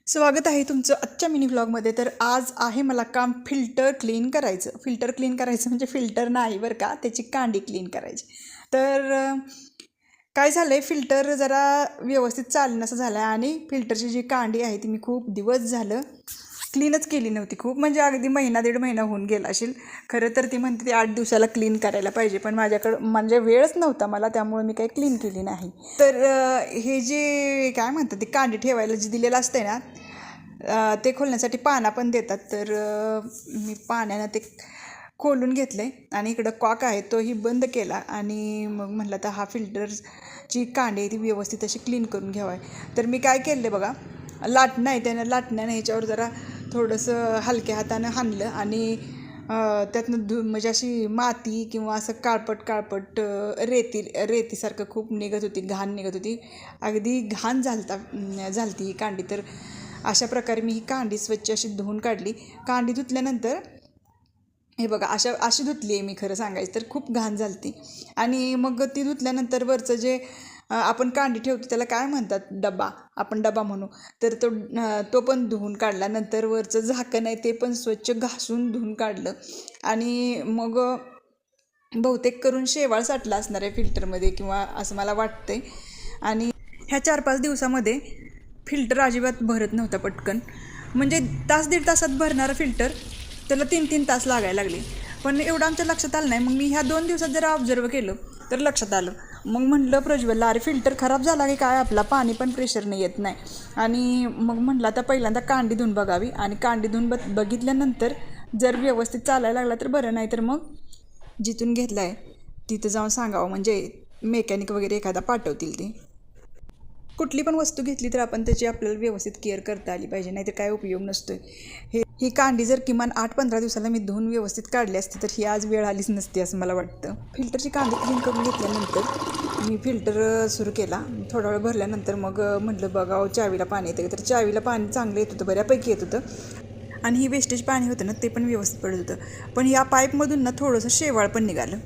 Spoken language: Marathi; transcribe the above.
स्वागत आहे तुमचं आजच्या मिनी व्लॉगमध्ये. तर आज आहे मला काम फिल्टर क्लीन करायचं. फिल्टर क्लीन करायचं म्हणजे फिल्टर नाही बरं का, त्याची कांडी क्लीन करायची. तर काय झालं आहे, फिल्टर जरा व्यवस्थित चालणंसं झालं आहे आणि फिल्टरची जी कांडी आहे ती मी खूप दिवस झालं क्लीनच केली नव्हती. खूप म्हणजे अगदी महिना दीड महिना होऊन गेला असेल. खरं तर ती म्हणते ती 8 दिवसाला क्लीन करायला पाहिजे, पण माझ्याकडं म्हणजे वेळच नव्हता मला, त्यामुळे मी काही क्लीन केली नाही. तर हे जे काय म्हणतात ते कांडी ठेवायला जे दिलेलं असतं ना, ते खोलण्यासाठी पाना पण देतात. तर मी पाण्यानं ते खोलून घेतलं आहे आणि इकडं कॉक आहे तोही बंद केला आणि मग म्हटलं तर हा फिल्टरची कांडी आहे ती व्यवस्थित अशी क्लीन करून घ्यावं आहे. तर मी काय केलं बघा, लाटणं आहे त्यानं, लाटण्यानं ह्याच्यावर जरा थोडंसं हलक्या हातानं हाणलं आणि त्यातनं म्हणजे अशी माती किंवा असं काळपट रेतीसारखं खूप निघत होती, घाण निघत होती, अगदी घाण झालती ही कांडी. तर अशा प्रकारे मी ही कांडी स्वच्छ अशी धुवून काढली. कांडी धुतल्यानंतर हे बघा अशी धुतली आहे मी, खरं सांगायचं तर खूप घाण झालती. आणि मग ती धुतल्यानंतर वरचं जे आपण कांडी ठेवतो त्याला काय म्हणतात, डबा, आपण डबा म्हणू, तर तो पण धुवून काढला. नंतर वरचं झाकण आहे ते पण स्वच्छ घासून धुवून काढलं. आणि मग बहुतेक करून शेवाळ साठला असणार आहे फिल्टरमध्ये किंवा असं मला वाटतंय. आणि ह्या 4-5 दिवसामध्ये फिल्टर अजिबात भरत नव्हता पटकन, म्हणजे दीड तासात भरणारं फिल्टर त्याला 3-3 तास लागायला लागले. पण एवढं आमच्या लक्षात आलं नाही. मग मी ह्या 2 दिवसात जरा ऑब्झर्व केलं तर लक्षात आलं. मग म्हटलं प्रज्वलला, अरे फिल्टर खराब झाला की काय आपला, पाणी पण प्रेशरने येत नाही. आणि मग म्हटलं आता पहिल्यांदा कांडी धुवून बघावी आणि कांडी धुवून बघितल्यानंतर जर व्यवस्थित चालायला लागला तर बरं, नाही तर मग जिथून घेतला आहे तिथं जाऊन सांगावं, म्हणजे मेकॅनिक वगैरे एखादा पाठवतील ते. कुठली पण वस्तू घेतली तर आपण त्याची आपल्याला व्यवस्थित केअर करता आली पाहिजे, नाहीतर काय उपयोग नसतो. ही कांडी जर किमान 8-15 दिवसाला मी धुवून व्यवस्थित काढली असती तर ही आज वेळ आलीच नसती असं मला वाटतं. फिल्टरची कांडी क्लीन करून घेतल्यानंतर मी फिल्टर सुरू केला. थोडा वेळ भरल्यानंतर मग म्हटलं बघावं चावीला पाणी येतं, तर चावीला पाणी चांगलं येत होतं, बऱ्यापैकी येत होतं. आणि ही वेस्टेज पाणी होतं ना ते पण व्यवस्थित पडत होतं. पण या पाईपमधून ना थोडंसं शेवाळ पण निघालं.